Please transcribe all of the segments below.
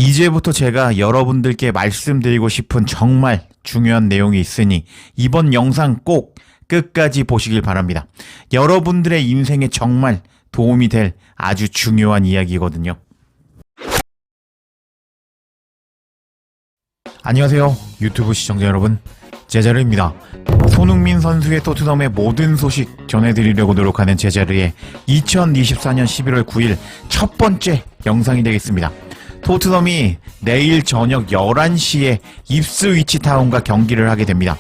이제부터 제가 여러분들께 말씀드리고 싶은 정말 중요한 내용이 있으니 이번 영상 꼭 끝까지 보시길 바랍니다. 여러분들의 인생에 정말 도움이 될 아주 중요한 이야기거든요. 안녕하세요. 유튜브 시청자 여러분. 제자르입니다. 손흥민 선수의 토트넘의 모든 소식 전해드리려고 노력하는 제자르의 2024년 11월 9일 첫 번째 영상이 되겠습니다. 토트넘이 내일 저녁 11시에 입스위치 타운과 경기를 하게 됩니다.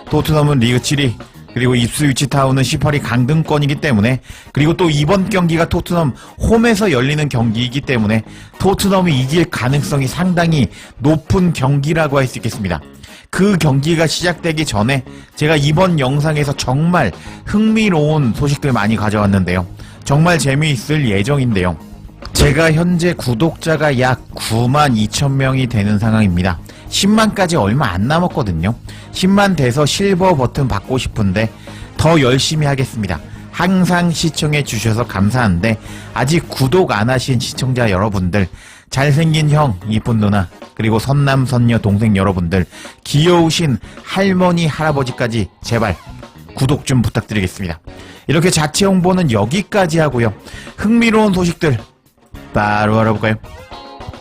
토트넘은 리그 7위, 그리고 입스위치 타운은 18위 강등권이기 때문에, 그리고 또 이번 경기가 토트넘 홈에서 열리는 경기이기 때문에 토트넘이 이길 가능성이 상당히 높은 경기라고 할 수 있겠습니다. 그 경기가 시작되기 전에 제가 이번 영상에서 정말 흥미로운 소식들 많이 가져왔는데요. 정말 재미있을 예정인데요. 제가 현재 구독자가 약 92,000명이 되는 상황입니다. 10만까지 얼마 안 남았거든요. 10만 돼서 실버 버튼 받고 싶은데 더 열심히 하겠습니다. 항상 시청해 주셔서 감사한데 아직 구독 안 하신 시청자 여러분들, 잘생긴 형, 이쁜 누나, 그리고 선남, 선녀, 동생 여러분들, 귀여우신 할머니, 할아버지까지 제발 구독 좀 부탁드리겠습니다. 이렇게 자체 홍보는 여기까지 하고요. 흥미로운 소식들 바로 알아볼까요?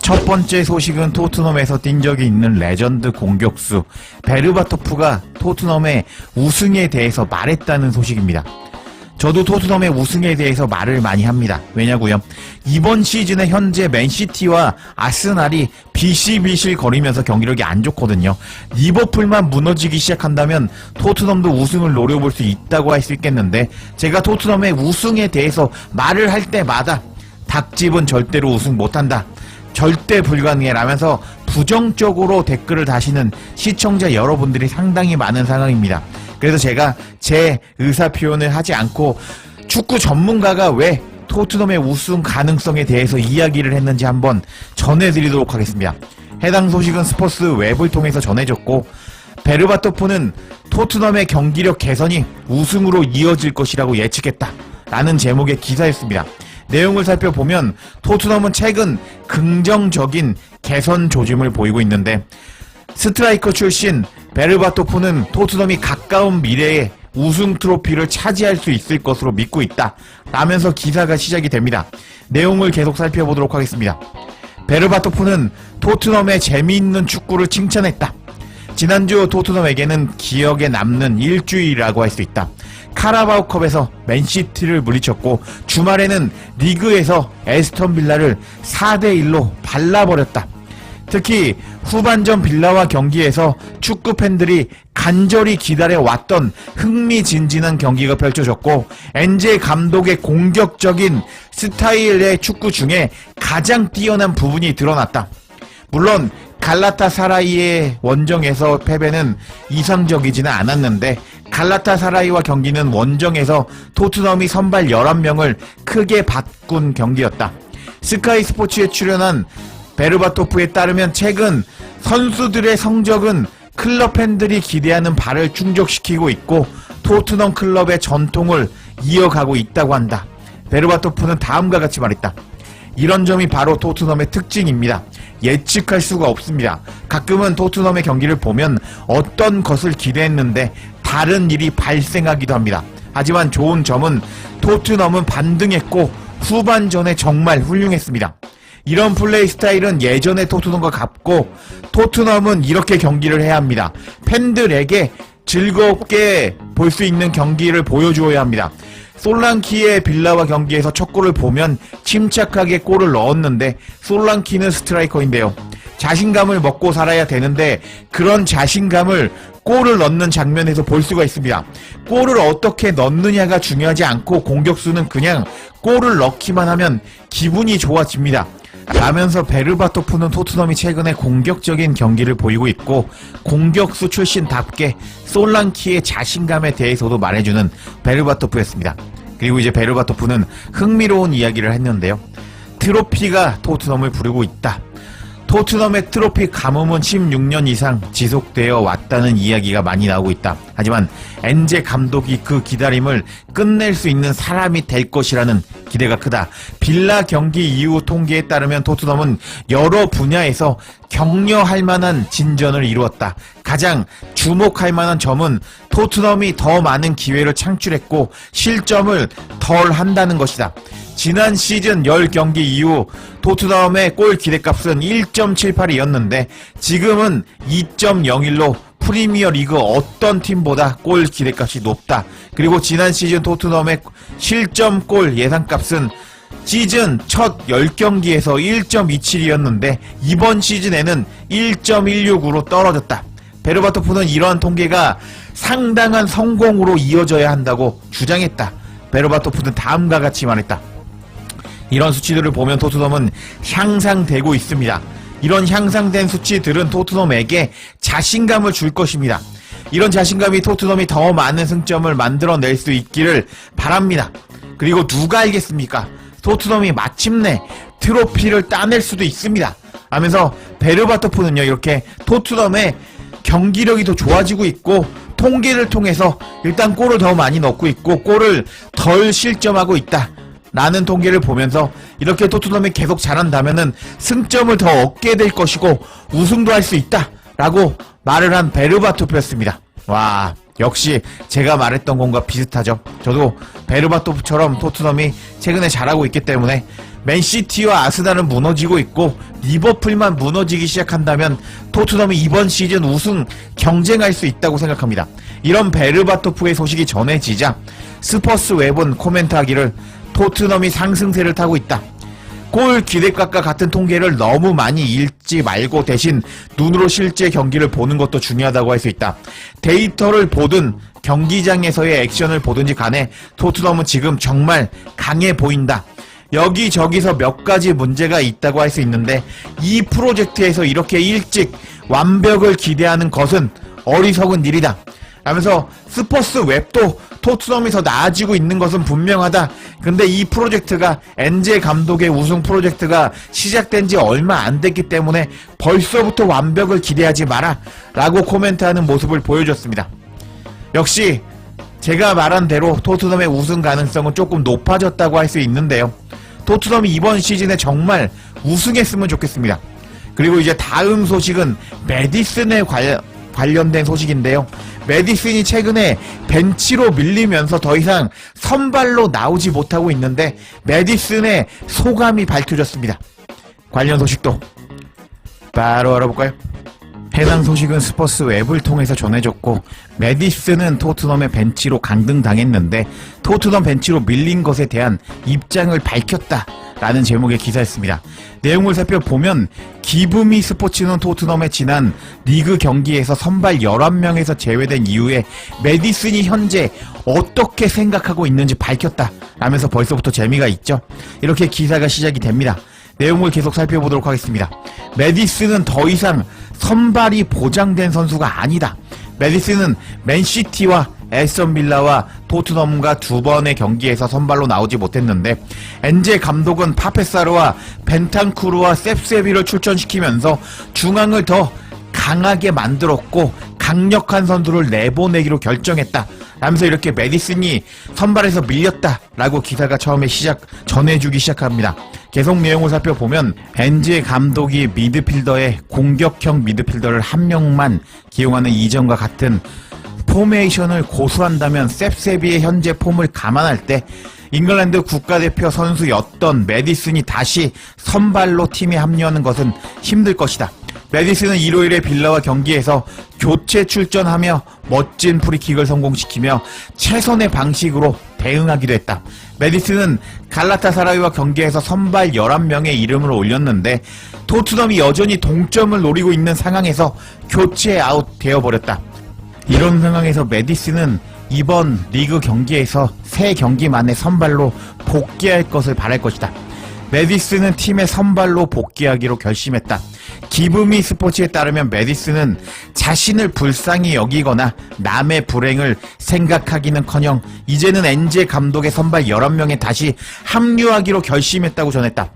첫 번째 소식은 토트넘에서 뛴 적이 있는 레전드 공격수 베르바토프가 토트넘의 우승에 대해서 말했다는 소식입니다. 저도 토트넘의 우승에 대해서 말을 많이 합니다. 왜냐고요? 이번 시즌에 현재 맨시티와 아스날이 비실비실 거리면서 경기력이 안 좋거든요. 리버풀만 무너지기 시작한다면 토트넘도 우승을 노려볼 수 있다고 할 수 있겠는데, 제가 토트넘의 우승에 대해서 말을 할 때마다 닭집은 절대로 우승 못한다, 절대 불가능해 라면서 부정적으로 댓글을 다시는 시청자 여러분들이 상당히 많은 상황입니다. 그래서 제가 제 의사표현을 하지 않고 축구 전문가가 왜 토트넘의 우승 가능성에 대해서 이야기를 했는지 한번 전해드리도록 하겠습니다. 해당 소식은 스포츠 웹을 통해서 전해졌고, 베르바토프는 토트넘의 경기력 개선이 우승으로 이어질 것이라고 예측했다 라는 제목의 기사였습니다. 내용을 살펴보면 토트넘은 최근 긍정적인 개선 조짐을 보이고 있는데, 스트라이커 출신 베르바토프는 토트넘이 가까운 미래에 우승 트로피를 차지할 수 있을 것으로 믿고 있다 라면서 기사가 시작이 됩니다. 내용을 계속 살펴보도록 하겠습니다. 베르바토프는 토트넘의 재미있는 축구를 칭찬했다. 지난주 토트넘에게는 기억에 남는 일주일이라고 할 수 있다. 카라바오컵에서 맨시티를 물리쳤고 주말에는 리그에서 에스턴 빌라를 4대1로 발라버렸다. 특히 후반전 빌라와 경기에서 축구 팬들이 간절히 기다려왔던 흥미진진한 경기가 펼쳐졌고, 엔제 감독의 공격적인 스타일의 축구 중에 가장 뛰어난 부분이 드러났다. 물론 갈라타사라이의 원정에서 패배는 이상적이지는 않았는데, 갈라타사라이와 경기는 원정에서 토트넘이 선발 11명을 크게 바꾼 경기였다. 스카이 스포츠에 출연한 베르바토프에 따르면 최근 선수들의 성적은 클럽 팬들이 기대하는 바를 충족시키고 있고 토트넘 클럽의 전통을 이어가고 있다고 한다. 베르바토프는 다음과 같이 말했다. 이런 점이 바로 토트넘의 특징입니다. 예측할 수가 없습니다. 가끔은 토트넘의 경기를 보면 어떤 것을 기대했는데 다른 일이 발생하기도 합니다. 하지만 좋은 점은 토트넘은 반등했고 후반전에 정말 훌륭했습니다. 이런 플레이 스타일은 예전의 토트넘과 같고, 토트넘은 이렇게 경기를 해야 합니다. 팬들에게 즐겁게 볼 수 있는 경기를 보여주어야 합니다. 솔랑키의 빌라와 경기에서 첫 골을 보면 침착하게 골을 넣었는데, 솔랑키는 스트라이커인데요. 자신감을 먹고 살아야 되는데 그런 자신감을 골을 넣는 장면에서 볼 수가 있습니다. 골을 어떻게 넣느냐가 중요하지 않고 공격수는 그냥 골을 넣기만 하면 기분이 좋아집니다. 라면서 베르바토프는 토트넘이 최근에 공격적인 경기를 보이고 있고 공격수 출신답게 솔랑키의 자신감에 대해서도 말해주는 베르바토프였습니다. 그리고 이제 베르바토프는 흥미로운 이야기를 했는데요. 트로피가 토트넘을 부르고 있다. 토트넘의 트로피 가뭄은 16년 이상 지속되어 왔다는 이야기가 많이 나오고 있다. 하지만 엔제 감독이 그 기다림을 끝낼 수 있는 사람이 될 것이라는 기대가 크다. 빌라 경기 이후 통계에 따르면 토트넘은 여러 분야에서 격려할 만한 진전을 이루었다. 가장 주목할 만한 점은 토트넘이 더 많은 기회를 창출했고 실점을 덜 한다는 것이다. 지난 시즌 10경기 이후 토트넘의 골 기대값은 1.78이었는데 지금은 2.01로 프리미어 리그 어떤 팀보다 골 기대값이 높다. 그리고 지난 시즌 토트넘의 실점골 예상값은 시즌 첫 10경기에서 1.27이었는데 이번 시즌에는 1.16으로 떨어졌다. 베르바토프는 이러한 통계가 상당한 성공으로 이어져야 한다고 주장했다. 베르바토프는 다음과 같이 말했다. 이런 수치들을 보면 토트넘은 향상되고 있습니다. 이런 향상된 수치들은 토트넘에게 자신감을 줄 것입니다. 이런 자신감이 토트넘이 더 많은 승점을 만들어낼 수 있기를 바랍니다. 그리고 누가 알겠습니까? 토트넘이 마침내 트로피를 따낼 수도 있습니다. 하면서 베르바토프는요, 이렇게 토트넘의 경기력이 더 좋아지고 있고 통계를 통해서 일단 골을 더 많이 넣고 있고 골을 덜 실점하고 있다 라는 통계를 보면서 이렇게 토트넘이 계속 잘한다면은 승점을 더 얻게 될 것이고 우승도 할 수 있다 라고 말을 한 베르바토프였습니다. 와, 역시 제가 말했던 것과 비슷하죠. 저도 베르바토프처럼 토트넘이 최근에 잘하고 있기 때문에 맨시티와 아스날은 무너지고 있고 리버풀만 무너지기 시작한다면 토트넘이 이번 시즌 우승 경쟁할 수 있다고 생각합니다. 이런 베르바토프의 소식이 전해지자 스퍼스 웹은 코멘트하기를 토트넘이 상승세를 타고 있다. 골 기대값과 같은 통계를 너무 많이 읽지 말고 대신 눈으로 실제 경기를 보는 것도 중요하다고 할 수 있다. 데이터를 보든 경기장에서의 액션을 보든지 간에 토트넘은 지금 정말 강해 보인다. 여기저기서 몇 가지 문제가 있다고 할 수 있는데 이 프로젝트에서 이렇게 일찍 완벽을 기대하는 것은 어리석은 일이다. 하면서 스퍼스 웹도 토트넘이 더 나아지고 있는 것은 분명하다. 근데 이 프로젝트가 엔제 감독의 우승 프로젝트가 시작된 지 얼마 안 됐기 때문에 벌써부터 완벽을 기대하지 마라 라고 코멘트하는 모습을 보여줬습니다. 역시 제가 말한 대로 토트넘의 우승 가능성은 조금 높아졌다고 할 수 있는데요. 토트넘이 이번 시즌에 정말 우승했으면 좋겠습니다. 그리고 이제 다음 소식은 메디슨에 관련된 소식인데요. 메디슨이 최근에 벤치로 밀리면서 더 이상 선발로 나오지 못하고 있는데 메디슨의 소감이 밝혀졌습니다. 관련 소식도 바로 알아볼까요? 해당 소식은 스퍼스 웹을 통해서 전해졌고 메디슨은 토트넘의 벤치로 강등당했는데 토트넘 벤치로 밀린 것에 대한 입장을 밝혔다 라는 제목의 기사였습니다. 내용을 살펴보면 기브미 스포츠는 토트넘의 지난 리그 경기에서 선발 11명에서 제외된 이후에 메디슨이 현재 어떻게 생각하고 있는지 밝혔다 라면서 벌써부터 재미가 있죠. 이렇게 기사가 시작이 됩니다. 내용을 계속 살펴보도록 하겠습니다. 메디슨은 더 이상 선발이 보장된 선수가 아니다. 메디슨은 맨시티와 에스턴 빌라와 토트넘과 두 번의 경기에서 선발로 나오지 못했는데 엔제 감독은 파페사르와 벤탄쿠르와 셉세비를 출전시키면서 중앙을 더 강하게 만들었고 강력한 선수를 내보내기로 결정했다 라면서 이렇게 메디슨이 선발에서 밀렸다라고 기사가 처음에 전해주기 시작합니다. 계속 내용을 살펴보면 엔제 감독이 미드필더에 공격형 미드필더를 한 명만 기용하는 이전과 같은 포메이션을 고수한다면 셉세비의 현재 폼을 감안할 때 잉글랜드 국가대표 선수였던 메디슨이 다시 선발로 팀에 합류하는 것은 힘들 것이다. 메디슨은 일요일에 빌라와 경기에서 교체 출전하며 멋진 프리킥을 성공시키며 최선의 방식으로 대응하기도 했다. 메디슨은 갈라타사라이와 경기에서 선발 11명의 이름을 올렸는데 토트넘이 여전히 동점을 노리고 있는 상황에서 교체 아웃 되어버렸다. 이런 상황에서 메디슨은 이번 리그 경기에서 3경기 만에 선발로 복귀할 것을 바랄 것이다. 메디슨은 팀의 선발로 복귀하기로 결심했다. 기브미 스포츠에 따르면 메디슨은 자신을 불쌍히 여기거나 남의 불행을 생각하기는커녕 이제는 엔제 감독의 선발 11명에 다시 합류하기로 결심했다고 전했다.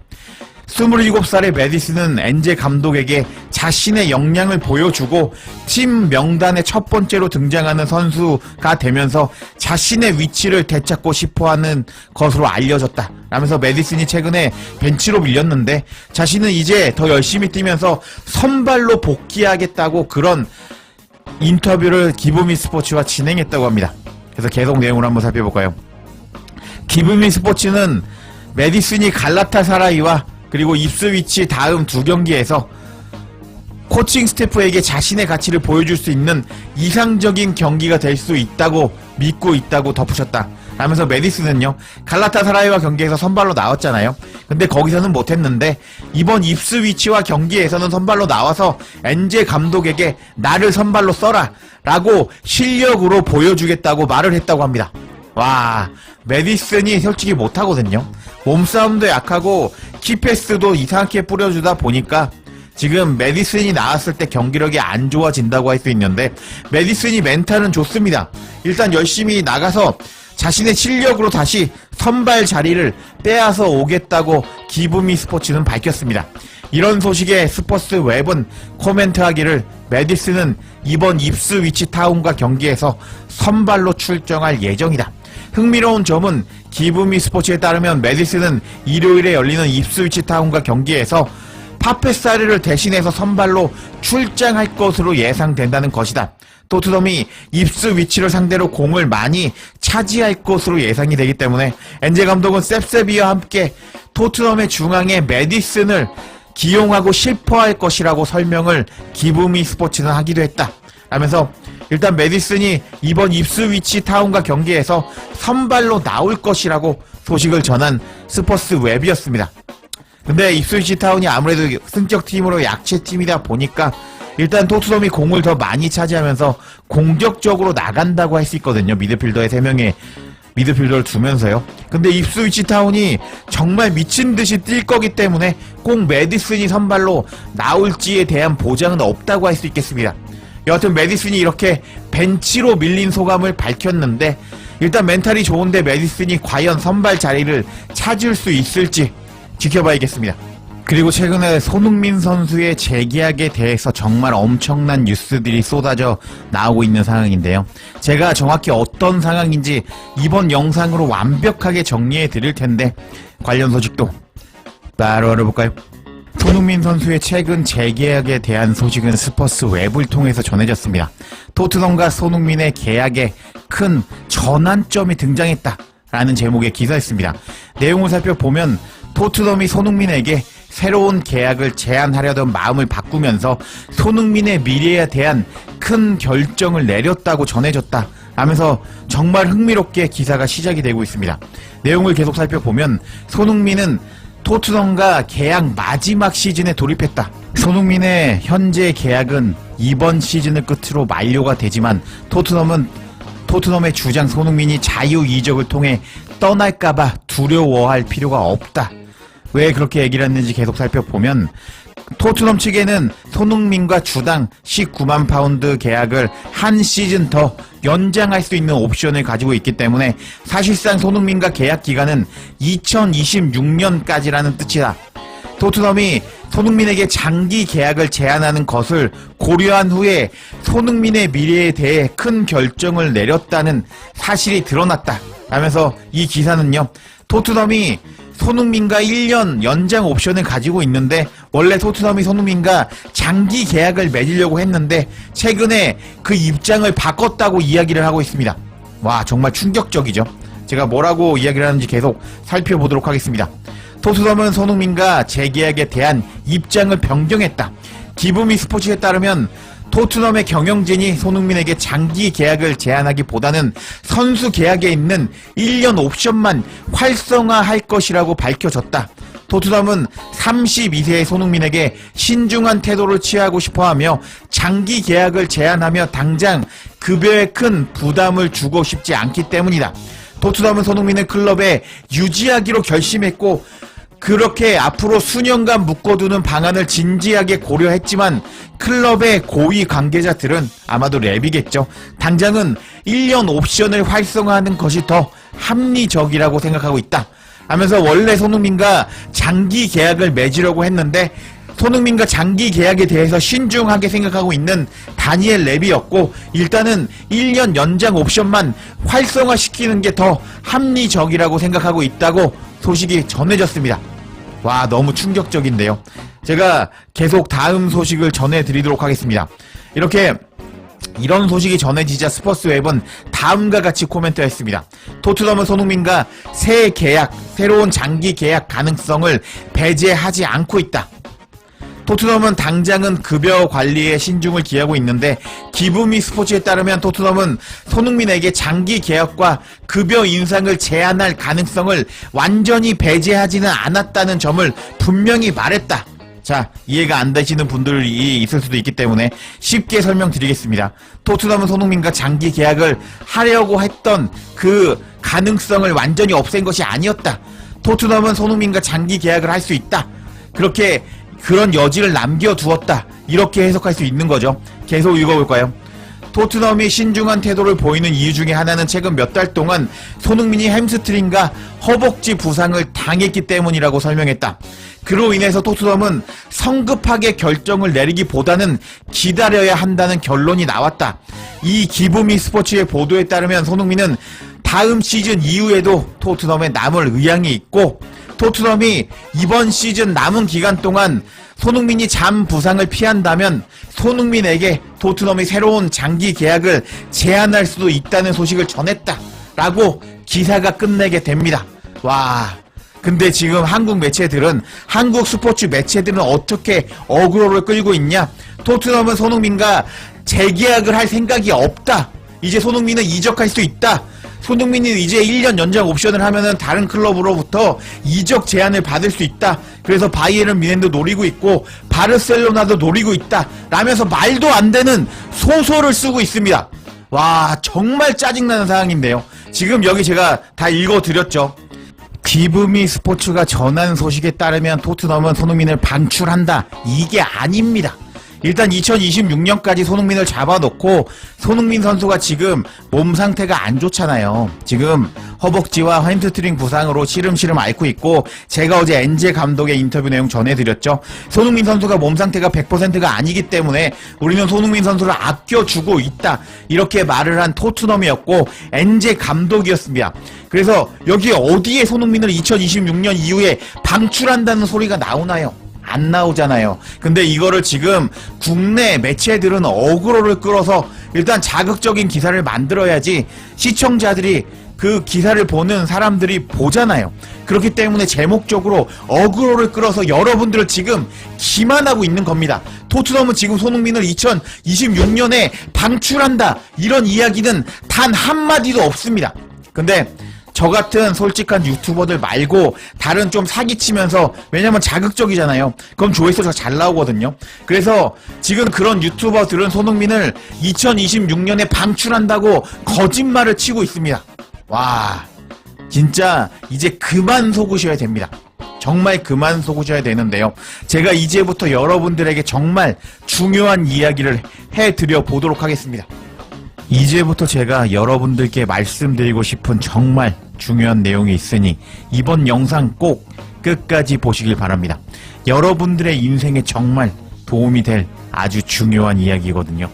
27살의 메디슨은 엔제 감독에게 자신의 역량을 보여주고 팀 명단의 첫 번째로 등장하는 선수가 되면서 자신의 위치를 되찾고 싶어하는 것으로 알려졌다 라면서 메디슨이 최근에 벤치로 밀렸는데 자신은 이제 더 열심히 뛰면서 선발로 복귀하겠다고 그런 인터뷰를 기브미 스포츠와 진행했다고 합니다. 그래서 계속 내용을 한번 살펴볼까요? 기브미 스포츠는 메디슨이 갈라타사라이와 그리고 입스위치 다음 두 경기에서 코칭 스태프에게 자신의 가치를 보여줄 수 있는 이상적인 경기가 될 수 있다고 믿고 있다고 덧붙였다 라면서 메디슨은요 갈라타사라이와 경기에서 선발로 나왔잖아요. 근데 거기서는 못했는데 이번 입스위치와 경기에서는 선발로 나와서 엔제 감독에게 나를 선발로 써라 라고 실력으로 보여주겠다고 말을 했다고 합니다. 와, 메디슨이 솔직히 못하거든요. 몸싸움도 약하고 키패스도 이상하게 뿌려주다 보니까 지금 메디슨이 나왔을 때 경기력이 안 좋아진다고 할 수 있는데 메디슨이 멘탈은 좋습니다. 일단 열심히 나가서 자신의 실력으로 다시 선발 자리를 빼앗아 오겠다고 기브미 스포츠는 밝혔습니다. 이런 소식에 스포츠 웹은 코멘트하기를 메디슨은 이번 입스위치 타운과 경기에서 선발로 출정할 예정이다. 흥미로운 점은 기브미 스포츠에 따르면 메디슨은 일요일에 열리는 입스위치 타운과 경기에서 파페사르를 대신해서 선발로 출장할 것으로 예상된다는 것이다. 토트넘이 입스위치를 상대로 공을 많이 차지할 것으로 예상이 되기 때문에 엔제 감독은 셉세비와 함께 토트넘의 중앙에 메디슨을 기용하고 싶어할 것이라고 설명을 기브미 스포츠는 하기도 했다. 라면서 일단 메디슨이 이번 입스위치 타운과 경기에서 선발로 나올 것이라고 소식을 전한 스포츠 웹이었습니다. 근데 입스위치 타운이 아무래도 승적 팀으로 약체 팀이다 보니까 일단 토트넘이 공을 더 많이 차지하면서 공격적으로 나간다고 할 수 있거든요. 미드필더에 3명의 미드필더를 두면서요. 근데 입스위치 타운이 정말 미친듯이 뛸 거기 때문에 꼭 메디슨이 선발로 나올지에 대한 보장은 없다고 할 수 있겠습니다. 여하튼 메디슨이 이렇게 벤치로 밀린 소감을 밝혔는데 일단 멘탈이 좋은데 메디슨이 과연 선발 자리를 찾을 수 있을지 지켜봐야겠습니다. 그리고 최근에 손흥민 선수의 재계약에 대해서 정말 엄청난 뉴스들이 쏟아져 나오고 있는 상황인데요. 제가 정확히 어떤 상황인지 이번 영상으로 완벽하게 정리해 드릴 텐데 관련 소식도 바로 알아볼까요? 손흥민 선수의 최근 재계약에 대한 소식은 스포츠 웹을 통해서 전해졌습니다. 토트넘과 손흥민의 계약에 큰 전환점이 등장했다라는 제목의 기사였습니다. 내용을 살펴보면 토트넘이 손흥민에게 새로운 계약을 제안하려던 마음을 바꾸면서 손흥민의 미래에 대한 큰 결정을 내렸다고 전해졌다 하면서 정말 흥미롭게 기사가 시작이 되고 있습니다. 내용을 계속 살펴보면 손흥민은 토트넘과 계약 마지막 시즌에 돌입했다. 손흥민의 현재 계약은 이번 시즌을 끝으로 만료가 되지만 토트넘의 주장 손흥민이 자유 이적을 통해 떠날까봐 두려워할 필요가 없다. 왜 그렇게 얘기를 했는지 계속 살펴보면 토트넘 측에는 손흥민과 주당 19만 파운드 계약을 한 시즌 더 연장할 수 있는 옵션을 가지고 있기 때문에 사실상 손흥민과 계약 기간은 2026년까지라는 뜻이다. 토트넘이 손흥민에게 장기 계약을 제안하는 것을 고려한 후에 손흥민의 미래에 대해 큰 결정을 내렸다는 사실이 드러났다. 라면서 이 기사는요, 토트넘이 손흥민과 1년 연장 옵션을 가지고 있는데 원래 토트넘이 손흥민과 장기 계약을 맺으려고 했는데 최근에 그 입장을 바꿨다고 이야기를 하고 있습니다. 와, 정말 충격적이죠. 제가 뭐라고 이야기를 하는지 계속 살펴보도록 하겠습니다. 토트넘은 손흥민과 재계약에 대한 입장을 변경했다. 기브미 스포츠에 따르면 토트넘의 경영진이 손흥민에게 장기 계약을 제안하기보다는 선수 계약에 있는 1년 옵션만 활성화할 것이라고 밝혀졌다. 토트넘은 32세의 손흥민에게 신중한 태도를 취하고 싶어하며 장기 계약을 제안하며 당장 급여에 큰 부담을 주고 싶지 않기 때문이다. 토트넘은 손흥민을 클럽에 유지하기로 결심했고 그렇게 앞으로 수년간 묶어두는 방안을 진지하게 고려했지만 클럽의 고위 관계자들은 아마도 랩이겠죠. 당장은 1년 옵션을 활성화하는 것이 더 합리적이라고 생각하고 있다. 하면서 원래 손흥민과 장기 계약을 맺으려고 했는데 손흥민과 장기 계약에 대해서 신중하게 생각하고 있는 다니엘 레비였고 일단은 1년 연장 옵션만 활성화시키는 게 더 합리적이라고 생각하고 있다고 소식이 전해졌습니다. 와, 너무 충격적인데요. 제가 계속 다음 소식을 전해드리도록 하겠습니다. 이런 소식이 전해지자 스포츠웹은 다음과 같이 코멘트했습니다. 토트넘은 손흥민과 새 계약, 새로운 장기 계약 가능성을 배제하지 않고 있다. 토트넘은 당장은 급여 관리에 신중을 기하고 있는데 기브미 스포츠에 따르면 토트넘은 손흥민에게 장기 계약과 급여 인상을 제한할 가능성을 완전히 배제하지는 않았다는 점을 분명히 말했다. 자, 이해가 안 되시는 분들이 있을 수도 있기 때문에 쉽게 설명드리겠습니다. 토트넘은 손흥민과 장기 계약을 하려고 했던 그 가능성을 완전히 없앤 것이 아니었다. 토트넘은 손흥민과 장기 계약을 할 수 있다. 그런 여지를 남겨두었다. 이렇게 해석할 수 있는 거죠. 계속 읽어볼까요? 토트넘이 신중한 태도를 보이는 이유 중에 하나는 최근 몇 달 동안 손흥민이 햄스트링과 허벅지 부상을 당했기 때문이라고 설명했다. 그로 인해서 토트넘은 성급하게 결정을 내리기보다는 기다려야 한다는 결론이 나왔다. 이 기브미 스포츠의 보도에 따르면 손흥민은 다음 시즌 이후에도 토트넘에 남을 의향이 있고 토트넘이 이번 시즌 남은 기간 동안 손흥민이 잠 부상을 피한다면 손흥민에게 토트넘이 새로운 장기 계약을 제안할 수도 있다는 소식을 전했다 라고 기사가 끝내게 됩니다. 와, 근데 지금 한국 매체들은, 한국 스포츠 매체들은 어떻게 어그로를 끌고 있냐? 토트넘은 손흥민과 재계약을 할 생각이 없다. 이제 손흥민은 이적할 수 있다. 손흥민이 이제 1년 연장 옵션을 하면은 다른 클럽으로부터 이적 제안을 받을 수 있다. 그래서 바이에른 뮌헨도 노리고 있고 바르셀로나도 노리고 있다. 라면서 말도 안 되는 소설을 쓰고 있습니다. 와, 정말 짜증나는 상황인데요. 지금 여기 제가 다 읽어드렸죠. 기브미 스포츠가 전한 소식에 따르면 토트넘은 손흥민을 방출한다. 이게 아닙니다. 일단 2026년까지 손흥민을 잡아놓고 손흥민 선수가 지금 몸 상태가 안 좋잖아요. 지금 허벅지와 햄스트링 부상으로 시름시름 앓고 있고 제가 어제 엔제 감독의 인터뷰 내용 전해드렸죠. 손흥민 선수가 몸 상태가 100%가 아니기 때문에 우리는 손흥민 선수를 아껴주고 있다. 이렇게 말을 한 토트넘이었고 엔제 감독이었습니다. 그래서 여기 어디에 손흥민을 2026년 이후에 방출한다는 소리가 나오나요? 안 나오잖아요. 근데 이거를 지금 국내 매체들은 어그로를 끌어서 일단 자극적인 기사를 만들어야지 시청자들이 그 기사를 보는 사람들이 보잖아요. 그렇기 때문에 제목적으로 어그로를 끌어서 여러분들을 지금 기만하고 있는 겁니다. 토트넘은 지금 손흥민을 2026년에 방출한다. 이런 이야기는 단 한마디도 없습니다. 근데 저 같은 솔직한 유튜버들 말고 다른 좀 사기치면서, 왜냐면 자극적이잖아요. 그럼 조회수가 잘 나오거든요. 그래서 지금 그런 유튜버들은 손흥민을 2026년에 방출한다고 거짓말을 치고 있습니다. 와, 진짜 이제 그만 속으셔야 됩니다. 정말 그만 속으셔야 되는데요. 제가 이제부터 여러분들에게 정말 중요한 이야기를 해드려 보도록 하겠습니다. 이제부터 제가 여러분들께 말씀드리고 싶은 정말 중요한 내용이 있으니 이번 영상 꼭 끝까지 보시길 바랍니다. 여러분들의 인생에 정말 도움이 될 아주 중요한 이야기거든요.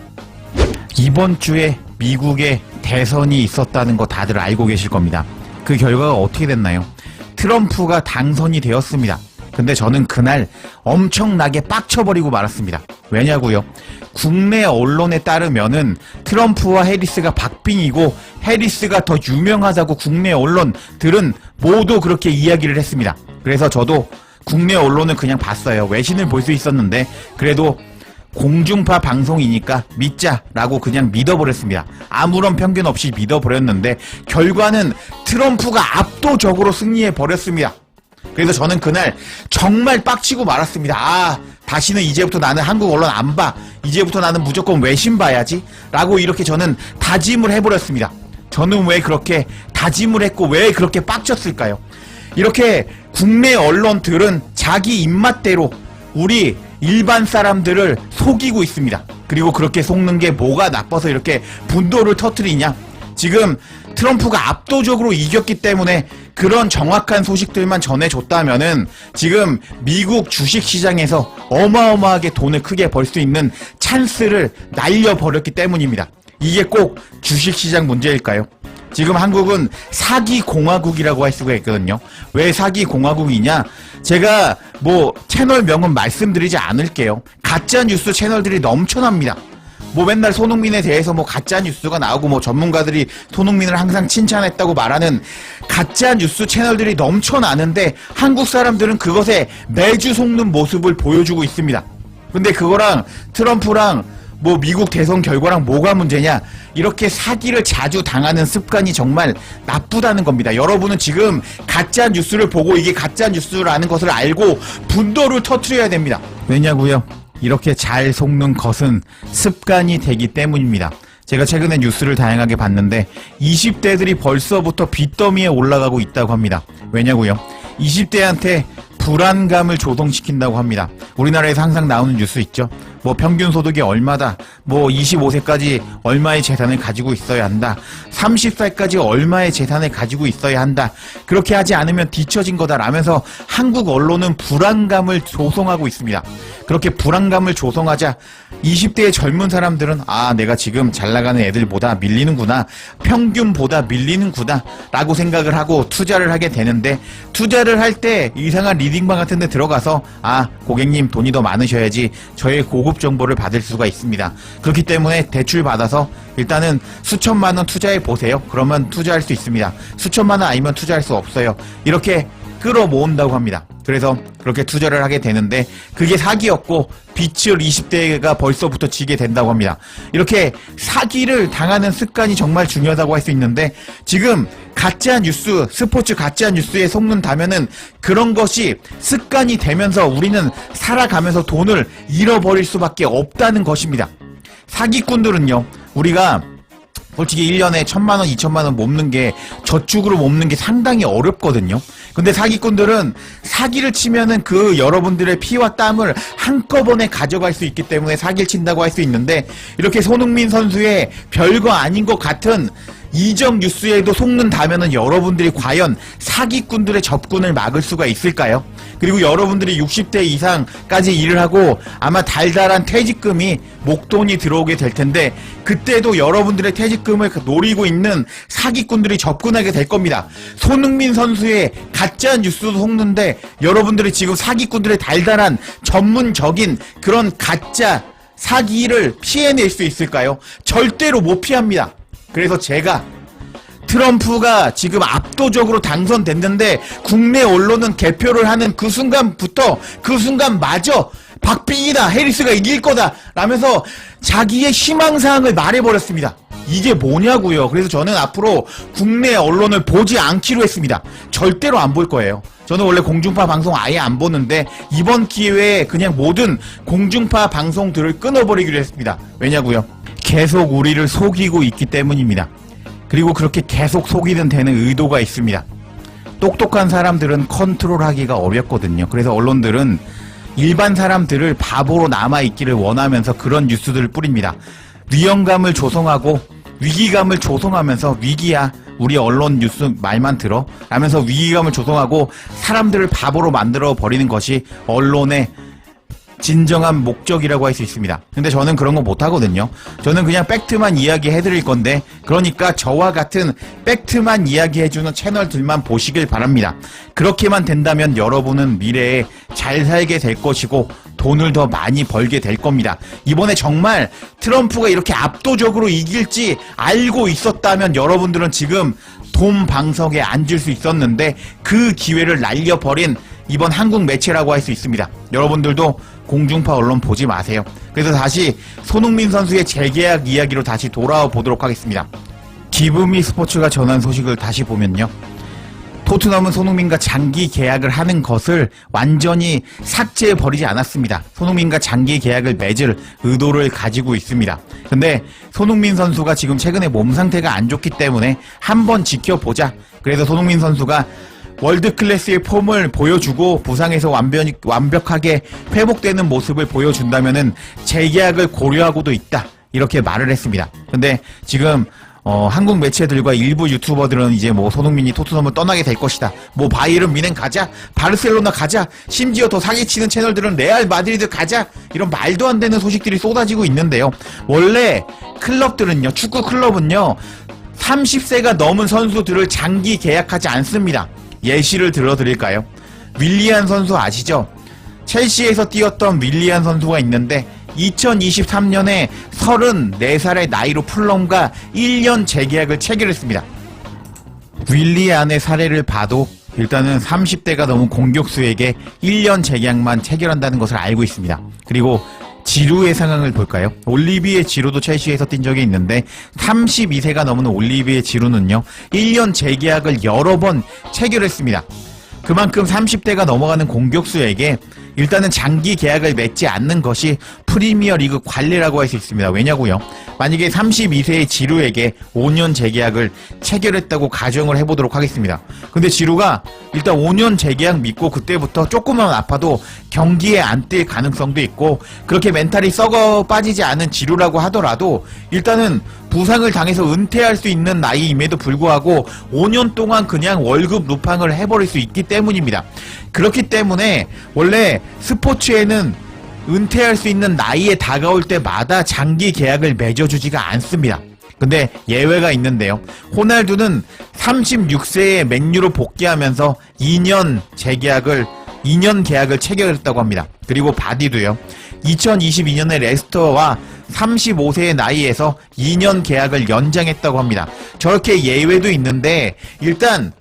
이번 주에 미국에 대선이 있었다는 거 다들 알고 계실 겁니다. 그 결과가 어떻게 됐나요? 트럼프가 당선이 되었습니다. 근데 저는 그날 엄청나게 빡쳐버리고 말았습니다. 왜냐고요? 국내 언론에 따르면은 트럼프와 해리스가 박빙이고 해리스가 더 유명하다고 국내 언론들은 모두 그렇게 이야기를 했습니다. 그래서 저도 국내 언론은 그냥 봤어요. 외신을 볼 수 있었는데 그래도 공중파 방송이니까 믿자라고 그냥 믿어버렸습니다. 아무런 편견 없이 믿어버렸는데 결과는 트럼프가 압도적으로 승리해버렸습니다. 그래서 저는 그날 정말 빡치고 말았습니다. 다시는 이제부터 나는 한국 언론 안 봐. 이제부터 나는 무조건 외신 봐야지. 라고 이렇게 저는 다짐을 해버렸습니다. 저는 왜 그렇게 다짐을 했고 왜 그렇게 빡쳤을까요? 이렇게 국내 언론들은 자기 입맛대로 우리 일반 사람들을 속이고 있습니다. 그리고 그렇게 속는 게 뭐가 나빠서 이렇게 분노를 터뜨리냐? 지금 트럼프가 압도적으로 이겼기 때문에 그런 정확한 소식들만 전해줬다면은 지금 미국 주식시장에서 어마어마하게 돈을 크게 벌 수 있는 찬스를 날려버렸기 때문입니다. 이게 꼭 주식시장 문제일까요? 지금 한국은 사기공화국이라고 할 수가 있거든요. 왜 사기공화국이냐? 제가 뭐 채널명은 말씀드리지 않을게요. 가짜뉴스 채널들이 넘쳐납니다. 뭐 맨날 손흥민에 대해서 뭐 가짜뉴스가 나오고 뭐 전문가들이 손흥민을 항상 칭찬했다고 말하는 가짜뉴스 채널들이 넘쳐나는데 한국 사람들은 그것에 매주 속는 모습을 보여주고 있습니다. 근데 그거랑 트럼프랑 뭐 미국 대선 결과랑 뭐가 문제냐? 이렇게 사기를 자주 당하는 습관이 정말 나쁘다는 겁니다. 여러분은 지금 가짜 뉴스를 보고 이게 가짜 뉴스라는 것을 알고 분노를 터뜨려야 됩니다. 왜냐고요? 이렇게 잘 속는 것은 습관이 되기 때문입니다. 제가 최근에 뉴스를 다양하게 봤는데 20대들이 벌써부터 빚더미에 올라가고 있다고 합니다. 왜냐고요? 20대한테 불안감을 조성시킨다고 합니다. 우리나라에서 항상 나오는 뉴스 있죠. 뭐 평균 소득이 얼마다, 뭐 25세까지 얼마의 재산을 가지고 있어야 한다, 30살까지 얼마의 재산을 가지고 있어야 한다, 그렇게 하지 않으면 뒤처진 거다 라면서 한국 언론은 불안감을 조성하고 있습니다. 그렇게 불안감을 조성하자 20대의 젊은 사람들은 아, 내가 지금 잘 나가는 애들보다 밀리는구나, 평균보다 밀리는구나 라고 생각을 하고 투자를 하게 되는데, 투자를 할 때 이상한 리딩방 같은 데 들어가서 아, 고객님 돈이 더 많으셔야지 저의 고급 정보를 받을 수가 있습니다. 그렇기 때문에 대출 받아서 일단은 수천만 원 투자해 보세요. 그러면 투자할 수 있습니다. 수천만 원 아니면 투자할 수 없어요. 이렇게 끌어모은다고 합니다. 그래서 그렇게 투자를 하게 되는데 그게 사기였고 빚을 20대가 벌써부터 지게 된다고 합니다. 이렇게 사기를 당하는 습관이 정말 중요하다고 할 수 있는데, 지금 가짜 뉴스, 스포츠 가짜 뉴스에 속는다면은 그런 것이 습관이 되면서 우리는 살아가면서 돈을 잃어버릴 수밖에 없다는 것입니다. 사기꾼들은요, 우리가 솔직히 1년에 1000만원, 2000만원 모으는 게, 저축으로 모으는 게 상당히 어렵거든요. 근데 사기꾼들은 사기를 치면은 그 여러분들의 피와 땀을 한꺼번에 가져갈 수 있기 때문에 사기를 친다고 할 수 있는데, 이렇게 손흥민 선수의 별거 아닌 것 같은 이적 뉴스에도 속는다면은 여러분들이 과연 사기꾼들의 접근을 막을 수가 있을까요? 그리고 여러분들이 60대 이상까지 일을 하고 아마 달달한 퇴직금이 목돈이 들어오게 될 텐데, 그때도 여러분들의 퇴직금을 노리고 있는 사기꾼들이 접근하게 될 겁니다. 손흥민 선수의 가짜 뉴스도 속는데 여러분들이 지금 사기꾼들의 달달한 전문적인 그런 가짜 사기를 피해낼 수 있을까요? 절대로 못 피합니다. 그래서 제가 트럼프가 지금 압도적으로 당선됐는데 국내 언론은 개표를 하는 그 순간부터, 그 순간마저 박빙이다, 해리스가 이길 거다 라면서 자기의 희망사항을 말해버렸습니다. 이게 뭐냐고요. 그래서 저는 앞으로 국내 언론을 보지 않기로 했습니다. 절대로 안 볼 거예요. 저는 원래 공중파 방송 아예 안 보는데 이번 기회에 그냥 모든 공중파 방송들을 끊어버리기로 했습니다. 왜냐고요? 계속 우리를 속이고 있기 때문입니다. 그리고 그렇게 계속 속이는 데는 의도가 있습니다. 똑똑한 사람들은 컨트롤하기가 어렵거든요. 그래서 언론들은 일반 사람들을 바보로 남아있기를 원하면서 그런 뉴스들을 뿌립니다. 위험감을 조성하고 위기감을 조성하면서, 위기야 우리 언론 뉴스 말만 들어 라면서 위기감을 조성하고 사람들을 바보로 만들어 버리는 것이 언론의 진정한 목적이라고 할 수 있습니다. 근데 저는 그런 거 못하거든요. 저는 그냥 팩트만 이야기해드릴 건데, 그러니까 저와 같은 팩트만 이야기해주는 채널들만 보시길 바랍니다. 그렇게만 된다면 여러분은 미래에 잘 살게 될 것이고 돈을 더 많이 벌게 될 겁니다. 이번에 정말 트럼프가 이렇게 압도적으로 이길지 알고 있었다면 여러분들은 지금 돈 방석에 앉을 수 있었는데 그 기회를 날려버린 이번 한국 매체라고 할 수 있습니다. 여러분들도 공중파 언론 보지 마세요. 그래서 다시 손흥민 선수의 재계약 이야기로 다시 돌아와 보도록 하겠습니다. 기브미 스포츠가 전한 소식을 다시 보면요, 토트넘은 손흥민과 장기 계약을 하는 것을 완전히 삭제해버리지 않았습니다. 손흥민과 장기 계약을 맺을 의도를 가지고 있습니다. 근데 손흥민 선수가 지금 최근에 몸 상태가 안 좋기 때문에 한번 지켜보자. 그래서 손흥민 선수가 월드 클래스의 폼을 보여주고 부상에서 완벽하게 회복되는 모습을 보여준다면은 재계약을 고려하고도 있다, 이렇게 말을 했습니다. 근데 지금 한국 매체들과 일부 유튜버들은 이제 뭐 손흥민이 토트넘을 떠나게 될 것이다. 뭐 바이에른 뮌헨 가자. 바르셀로나 가자. 심지어 더 사기치는 채널들은 레알 마드리드 가자. 이런 말도 안 되는 소식들이 쏟아지고 있는데요. 원래 클럽들은요, 축구 클럽은요, 30세가 넘은 선수들을 장기 계약하지 않습니다. 예시를 들어드릴까요? 윌리안 선수 아시죠? 첼시에서 뛰었던 윌리안 선수가 있는데 2023년에 34살의 나이로 풀럼과 1년 재계약을 체결했습니다. 윌리안의 사례를 봐도 일단은 30대가 넘은 공격수에게 1년 재계약만 체결한다는 것을 알고 있습니다. 그리고 지루의 상황을 볼까요? 올리비에 지루도 첼시에서 뛴 적이 있는데 32세가 넘은 올리비에 지루는요, 1년 재계약을 여러 번 체결했습니다. 그만큼 30대가 넘어가는 공격수에게 일단은 장기 계약을 맺지 않는 것이 프리미어 리그 관례라고 할 수 있습니다. 왜냐고요? 만약에 32세의 지루에게 5년 재계약을 체결했다고 가정을 해보도록 하겠습니다. 근데 지루가 일단 5년 재계약 믿고 그때부터 조금만 아파도 경기에 안 뛸 가능성도 있고, 그렇게 멘탈이 썩어 빠지지 않은 지루라고 하더라도 일단은 부상을 당해서 은퇴할 수 있는 나이임에도 불구하고 5년 동안 그냥 월급 루팡을 해버릴 수 있기 때문입니다. 그렇기 때문에 원래 스포츠에는 은퇴할 수 있는 나이에 다가올 때마다 장기 계약을 맺어주지가 않습니다. 근데 예외가 있는데요. 호날두는 36세에 맨유로 복귀하면서 2년 계약을 체결했다고 합니다. 그리고 바디도요. 2022년에 레스터와 35세의 나이에서 2년 계약을 연장했다고 합니다. 저렇게 예외도 있는데 일단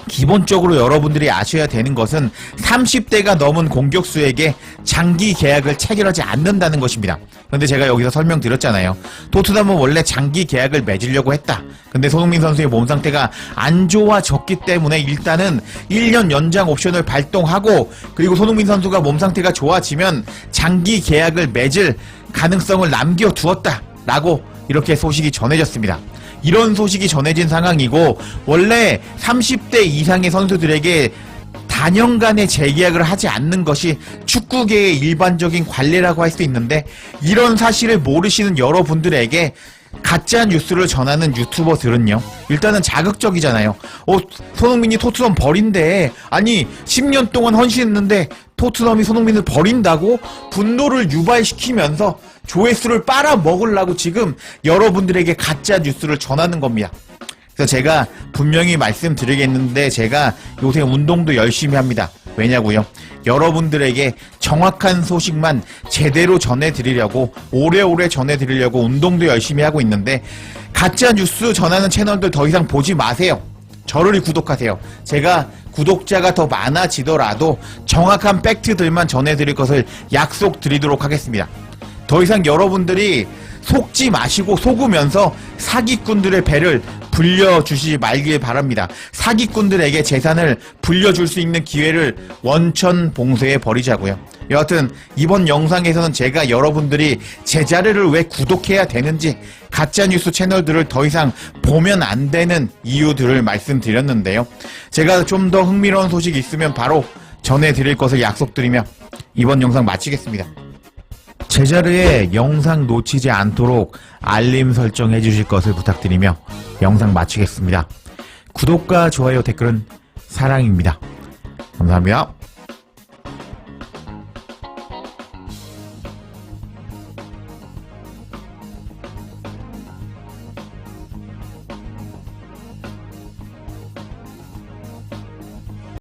기본적으로 여러분들이 아셔야 되는 것은 30대가 넘은 공격수에게 장기 계약을 체결하지 않는다는 것입니다. 근데 제가 여기서 설명드렸잖아요. 토트넘은 원래 장기 계약을 맺으려고 했다. 근데 손흥민 선수의 몸 상태가 안 좋아졌기 때문에 일단은 1년 연장 옵션을 발동하고, 그리고 손흥민 선수가 몸 상태가 좋아지면 장기 계약을 맺을 가능성을 남겨두었다라고 이렇게 소식이 전해졌습니다. 이런 소식이 전해진 상황이고, 원래 30대 이상의 선수들에게 단연간의 재계약을 하지 않는 것이 축구계의 일반적인 관례라고 할 수 있는데, 이런 사실을 모르시는 여러분들에게 가짜 뉴스를 전하는 유튜버들은요, 일단은 자극적이잖아요. 손흥민이 토트넘 버린대. 아니 10년 동안 헌신했는데 토트넘이 손흥민을 버린다고? 분노를 유발시키면서 조회수를 빨아먹으려고 지금 여러분들에게 가짜 뉴스를 전하는 겁니다. 그래서 제가 분명히 말씀드리겠는데, 제가 요새 운동도 열심히 합니다. 왜냐고요? 여러분들에게 정확한 소식만 제대로 전해드리려고, 오래오래 전해드리려고 운동도 열심히 하고 있는데, 가짜 뉴스 전하는 채널들 더 이상 보지 마세요. 저를 구독하세요. 제가 구독자가 더 많아지더라도 정확한 팩트들만 전해드릴 것을 약속드리도록 하겠습니다. 더 이상 여러분들이 속지 마시고 속으면서 사기꾼들의 배를 불려주시지 말길 바랍니다. 사기꾼들에게 재산을 불려줄 수 있는 기회를 원천봉쇄해 버리자고요. 여하튼 이번 영상에서는 제가 여러분들이 제 자료를 왜 구독해야 되는지, 가짜뉴스 채널들을 더 이상 보면 안 되는 이유들을 말씀드렸는데요. 제가 좀 더 흥미로운 소식이 있으면 바로 전해드릴 것을 약속드리며 이번 영상 마치겠습니다. 제 자료에 영상 놓치지 않도록 알림 설정해 주실 것을 부탁드리며 영상 마치겠습니다. 구독과 좋아요, 댓글은 사랑입니다. 감사합니다.